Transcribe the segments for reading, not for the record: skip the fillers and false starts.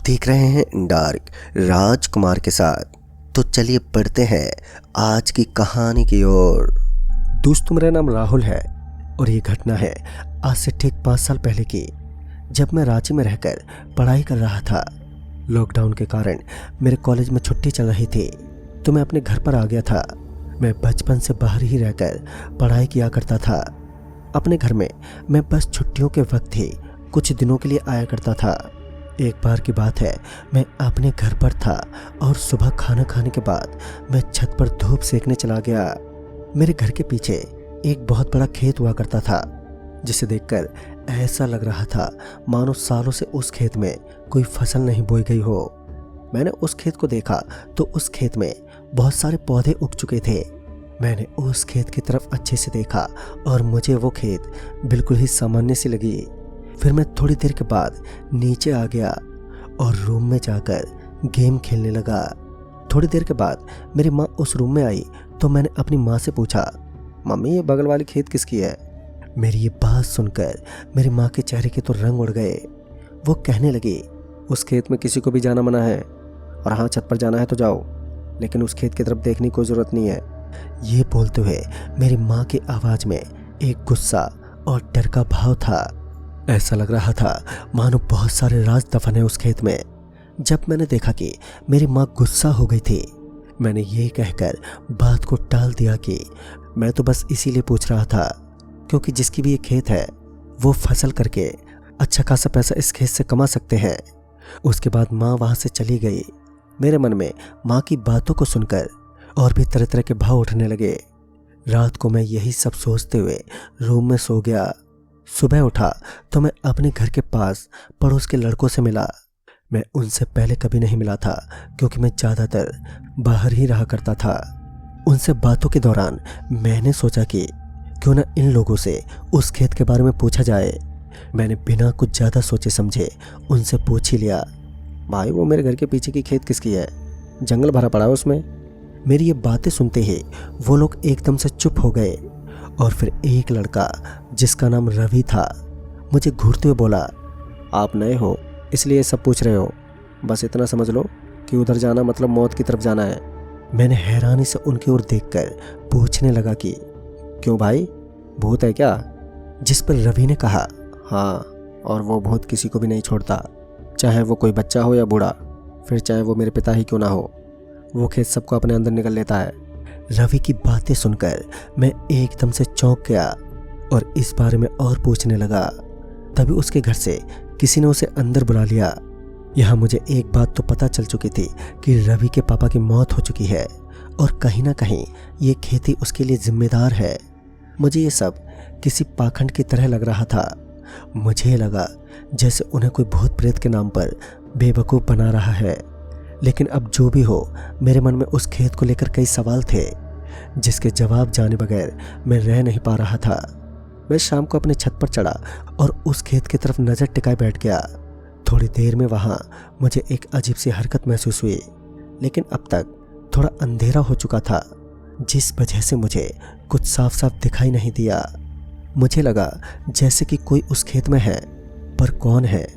देख रहे हैं डार्क राजकुमार के साथ। तो चलिए बढ़ते हैं आज की कहानी की ओर। दोस्तों, मेरा नाम राहुल है और ये घटना है आज से ठीक 5 साल पहले की, जब मैं रांची में रहकर पढ़ाई कर रहा था। लॉकडाउन के कारण मेरे कॉलेज में छुट्टी चल रही थी तो मैं अपने घर पर आ गया था। मैं बचपन से बाहर ही रहकर पढ़ाई किया करता था। अपने घर में मैं बस छुट्टियों के वक्त ही कुछ दिनों के लिए आया करता था। एक बार की बात है, मैं अपने घर पर था और सुबह खाना खाने के बाद मैं छत पर धूप सेकने चला गया। मेरे घर के पीछे एक बहुत बड़ा खेत हुआ करता था, जिसे देखकर ऐसा लग रहा था मानो सालों से उस खेत में कोई फसल नहीं बोई गई हो। मैंने उस खेत को देखा तो उस खेत में बहुत सारे पौधे उग चुके थे। मैंने उस खेत की तरफ अच्छे से देखा और मुझे वो खेत बिल्कुल ही सामान्य सी लगी। फिर मैं थोड़ी देर के बाद नीचे आ गया और रूम में जाकर गेम खेलने लगा। थोड़ी देर के बाद मेरी माँ उस रूम में आई तो मैंने अपनी माँ से पूछा, मम्मी ये बगल वाली खेत किसकी है? मेरी ये बात सुनकर मेरी माँ के चेहरे के तो रंग उड़ गए। वो कहने लगी, उस खेत में किसी को भी जाना मना है, और हाँ छत पर जाना है तो जाओ, लेकिन उस खेत की तरफ देखने की कोई ज़रूरत नहीं है। ये बोलते हुए मेरी माँ की आवाज़ में एक गुस्सा और डर का भाव था। ऐसा लग रहा था मानो बहुत सारे राज दफन है उस खेत में। जब मैंने देखा कि मेरी माँ गुस्सा हो गई थी, मैंने ये कहकर बात को टाल दिया कि मैं तो बस इसीलिए पूछ रहा था क्योंकि जिसकी भी ये खेत है वो फसल करके अच्छा खासा पैसा इस खेत से कमा सकते हैं। उसके बाद माँ वहाँ से चली गई। मेरे मन में माँ की बातों को सुनकर और भी तरह तरह के भाव उठने लगे। रात को मैं यही सब सोचते हुए रूम में सो गया। सुबह उठा तो मैं अपने घर के पास पड़ोस के लड़कों से मिला। मैं उनसे पहले कभी नहीं मिला था क्योंकि मैं ज़्यादातर बाहर ही रहा करता था। उनसे बातों के दौरान मैंने सोचा कि क्यों ना इन लोगों से उस खेत के बारे में पूछा जाए। मैंने बिना कुछ ज़्यादा सोचे समझे उनसे पूछ ही लिया, भाई वो मेरे घर के पीछे की खेत किसकी है? जंगल भरा पड़ा है उसमें। मेरी ये बातें सुनते ही वो लोग एकदम से चुप हो गए और फिर एक लड़का जिसका नाम रवि था मुझे घूरते हुए बोला, आप नए हो इसलिए सब पूछ रहे हो, बस इतना समझ लो कि उधर जाना मतलब मौत की तरफ जाना है। मैंने हैरानी से उनकी ओर देखकर पूछने लगा कि क्यों भाई, भूत है क्या? जिस पर रवि ने कहा, हाँ, और वो भूत किसी को भी नहीं छोड़ता, चाहे वो कोई बच्चा हो या बूढ़ा, फिर चाहे वो मेरे पिता ही क्यों ना हो, वो खेत सबको अपने अंदर निकल लेता है। रवि की बातें सुनकर मैं एकदम से चौंक गया और इस बारे में और पूछने लगा। तभी उसके घर से किसी ने उसे अंदर बुला लिया। यहाँ मुझे एक बात तो पता चल चुकी थी कि रवि के पापा की मौत हो चुकी है और कहीं ना कहीं ये खेती उसके लिए जिम्मेदार है। मुझे ये सब किसी पाखंड की तरह लग रहा था। मुझे लगा जैसे उन्हें कोई भूत प्रेत के नाम पर बेवकूफ़ बना रहा है। लेकिन अब जो भी हो, मेरे मन में उस खेत को लेकर कई सवाल थे जिसके जवाब जाने बगैर मैं रह नहीं पा रहा था। मैं शाम को अपने छत पर चढ़ा और उस खेत की तरफ नज़र टिकाए बैठ गया। थोड़ी देर में वहाँ मुझे एक अजीब सी हरकत महसूस हुई, लेकिन अब तक थोड़ा अंधेरा हो चुका था जिस वजह से मुझे कुछ साफ साफ दिखाई नहीं दिया। मुझे लगा जैसे कि कोई उस खेत में है, पर कौन है?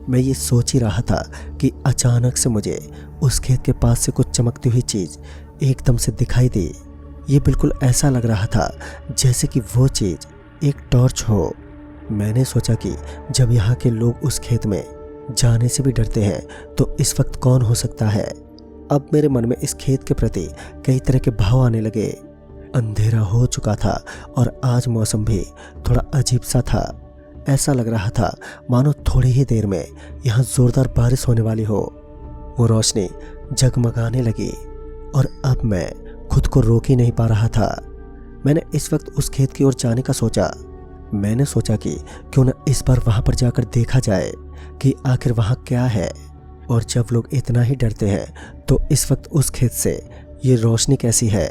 मैं ये सोच ही रहा था कि अचानक से मुझे उस खेत के पास से कुछ चमकती हुई चीज़ एकदम से दिखाई दी। ये बिल्कुल ऐसा लग रहा था जैसे कि वो चीज़ एक टॉर्च हो। मैंने सोचा कि जब यहाँ के लोग उस खेत में जाने से भी डरते हैं तो इस वक्त कौन हो सकता है। अब मेरे मन में इस खेत के प्रति कई तरह के भाव आने लगे। अंधेरा हो चुका था और आज मौसम भी थोड़ा अजीब सा था। ऐसा लग रहा था मानो थोड़ी ही देर में यहाँ ज़ोरदार बारिश होने वाली हो। वो रोशनी जगमगाने लगी और अब मैं खुद को रोक ही नहीं पा रहा था। मैंने इस वक्त उस खेत की ओर जाने का सोचा। मैंने सोचा कि क्यों न इस बार वहाँ पर जाकर देखा जाए कि आखिर वहाँ क्या है। और जब लोग इतना ही डरते हैं तो इस वक्त उस खेत से ये रोशनी कैसी है।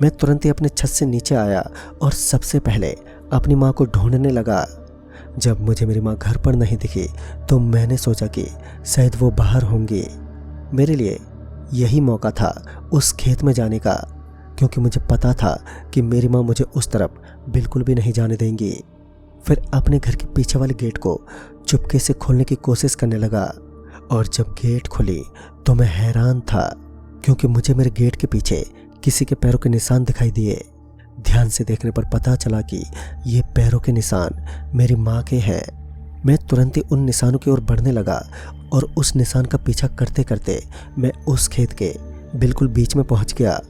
मैं तुरंत ही अपने छत से नीचे आया और सबसे पहले अपनी माँ को ढूंढने लगा। जब मुझे मेरी माँ घर पर नहीं दिखी तो मैंने सोचा कि शायद वो बाहर होंगी। मेरे लिए यही मौका था उस खेत में जाने का, क्योंकि मुझे पता था कि मेरी माँ मुझे उस तरफ बिल्कुल भी नहीं जाने देंगी। फिर अपने घर के पीछे वाले गेट को चुपके से खोलने की कोशिश करने लगा और जब गेट खुली तो मैं हैरान था, क्योंकि मुझे मेरे गेट के पीछे किसी के पैरों के निशान दिखाई दिए। ध्यान से देखने पर पता चला कि ये पैरों के निशान मेरी माँ के हैं। मैं तुरंत ही उन निशानों की ओर बढ़ने लगा और उस निशान का पीछा करते करते मैं उस खेत के बिल्कुल बीच में पहुंच गया।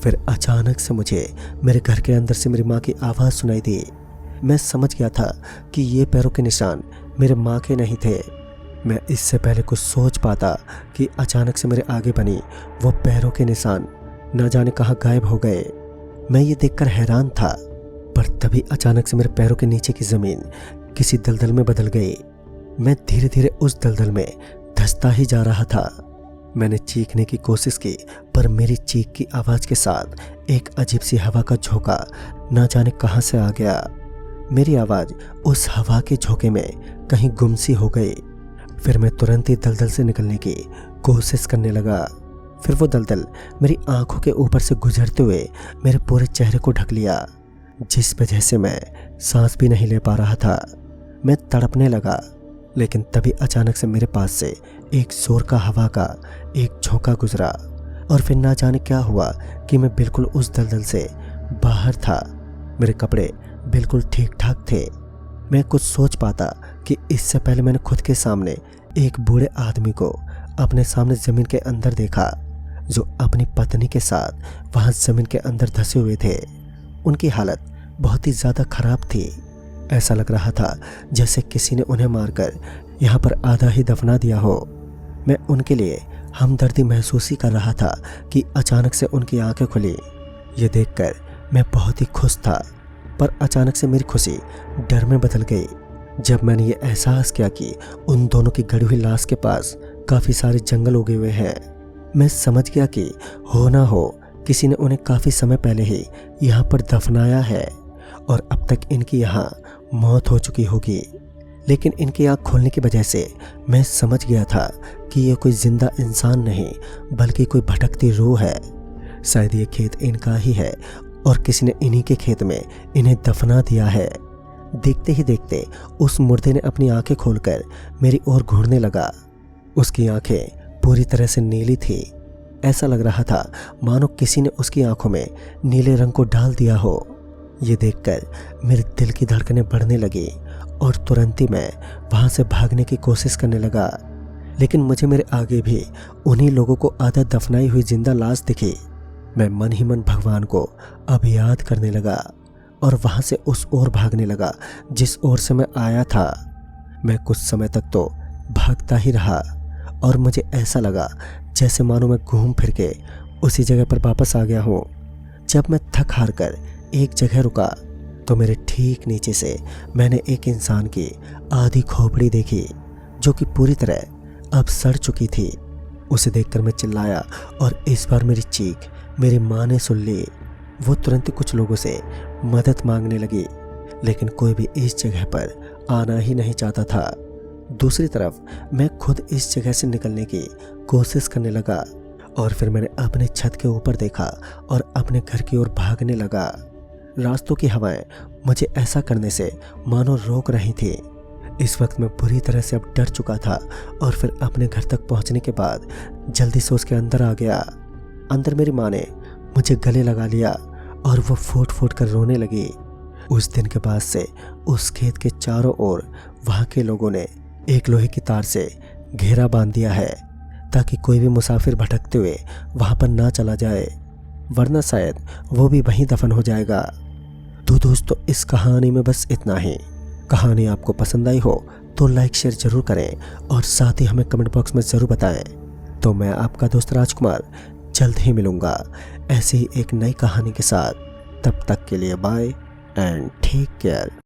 फिर अचानक से मुझे मेरे घर के अंदर से मेरी माँ की आवाज़ सुनाई दी। मैं समझ गया था कि ये पैरों के निशान मेरे माँ के नहीं थे। मैं इससे पहले कुछ सोच पाता कि अचानक से मेरे आगे बनी वो पैरों के निशान न जाने कहाँ गायब हो गए। मैं ये देखकर हैरान था, पर तभी अचानक से मेरे पैरों के नीचे की ज़मीन किसी दलदल में बदल गई। मैं धीरे धीरे उस दलदल में धंसता ही जा रहा था। मैंने चीखने की कोशिश की, पर मेरी चीख की आवाज़ के साथ एक अजीब सी हवा का झोंका न जाने कहाँ से आ गया। मेरी आवाज़ उस हवा के झोंके में कहीं गुम सी हो गई। फिर मैं तुरंत ही दलदल से निकलने की कोशिश करने लगा। फिर वो दलदल मेरी आंखों के ऊपर से गुजरते हुए मेरे पूरे चेहरे को ढक लिया, जिस वजह से मैं सांस भी नहीं ले पा रहा था। मैं तड़पने लगा, लेकिन तभी अचानक से मेरे पास से एक जोर का हवा का एक झोंका गुजरा और फिर ना जाने क्या हुआ कि मैं बिल्कुल उस दलदल से बाहर था। मेरे कपड़े बिल्कुल ठीक ठाक थे। मैं कुछ सोच पाता कि इससे पहले मैंने खुद के सामने एक बूढ़े आदमी को अपने सामने ज़मीन के अंदर देखा, जो अपनी पत्नी के साथ वहाँ ज़मीन के अंदर धंसे हुए थे। उनकी हालत बहुत ही ज़्यादा ख़राब थी। ऐसा लग रहा था जैसे किसी ने उन्हें मारकर यहाँ पर आधा ही दफना दिया हो। मैं उनके लिए हमदर्दी महसूस ही कर रहा था कि अचानक से उनकी आंखें खुली। ये देखकर मैं बहुत ही खुश था, पर अचानक से मेरी खुशी डर में बदल गई जब मैंने ये एहसास किया कि उन दोनों की गड़ी हुई लाश के पास काफ़ी सारे जंगल उगे हुए हैं। मैं समझ गया कि हो ना हो किसी ने उन्हें काफ़ी समय पहले ही यहाँ पर दफनाया है और अब तक इनकी यहाँ मौत हो चुकी होगी। लेकिन इनकी आँख खोलने की वजह से मैं समझ गया था कि ये कोई जिंदा इंसान नहीं, बल्कि कोई भटकती रूह है। शायद ये खेत इनका ही है और किसी ने इन्हीं के खेत में इन्हें दफना दिया है। देखते ही देखते उस मुर्दे ने अपनी आंखें खोलकर मेरी ओर घूरने लगा। उसकी आंखें पूरी तरह से नीली थी। ऐसा लग रहा था मानो किसी ने उसकी आंखों में नीले रंग को डाल दिया हो। ये देखकर मेरे दिल की धड़कनें बढ़ने लगी और तुरंत ही मैं वहाँ से भागने की कोशिश करने लगा। लेकिन मुझे मेरे आगे भी उन्हीं लोगों को आधा दफनाई हुई जिंदा लाश दिखी। मैं मन ही मन भगवान को अब याद करने लगा और वहाँ से उस ओर भागने लगा जिस ओर से मैं आया था। मैं कुछ समय तक तो भागता ही रहा और मुझे ऐसा लगा जैसे मानो मैं घूम फिर के उसी जगह पर वापस आ गया हूँ। जब मैं थक हार कर एक जगह रुका तो मेरे ठीक नीचे से मैंने एक इंसान की आधी खोपड़ी देखी, जो कि पूरी तरह अब सड़ चुकी थी। उसे देखकर मैं चिल्लाया और इस बार मेरी चीख मेरी माँ ने सुन ली। वो तुरंत कुछ लोगों से मदद मांगने लगी, लेकिन कोई भी इस जगह पर आना ही नहीं चाहता था। दूसरी तरफ मैं खुद इस जगह से निकलने की कोशिश करने लगा और फिर मैंने अपने छत के ऊपर देखा और अपने घर की ओर भागने लगा। रास्तों की हवाएं मुझे ऐसा करने से मानो रोक रही थी। इस वक्त मैं बुरी तरह से अब डर चुका था और फिर अपने घर तक पहुंचने के बाद जल्दी से उसके अंदर आ गया। अंदर मेरी माँ ने मुझे गले लगा लिया और वो फूट फूट कर रोने लगी। उस दिन के बाद से उस खेत के चारों ओर वहाँ के लोगों ने एक लोहे की तार से घेरा बांध दिया है, ताकि कोई भी मुसाफिर भटकते हुए वहाँ पर ना चला जाए, वरना शायद वो भी वहीं दफन हो जाएगा। तो दोस्तों, इस कहानी में बस इतना ही। कहानी आपको पसंद आई हो तो लाइक शेयर जरूर करें और साथ ही हमें कमेंट बॉक्स में ज़रूर बताएं। तो मैं आपका दोस्त राजकुमार जल्द ही मिलूँगा ऐसी ही एक नई कहानी के साथ। तब तक के लिए बाय एंड टेक केयर।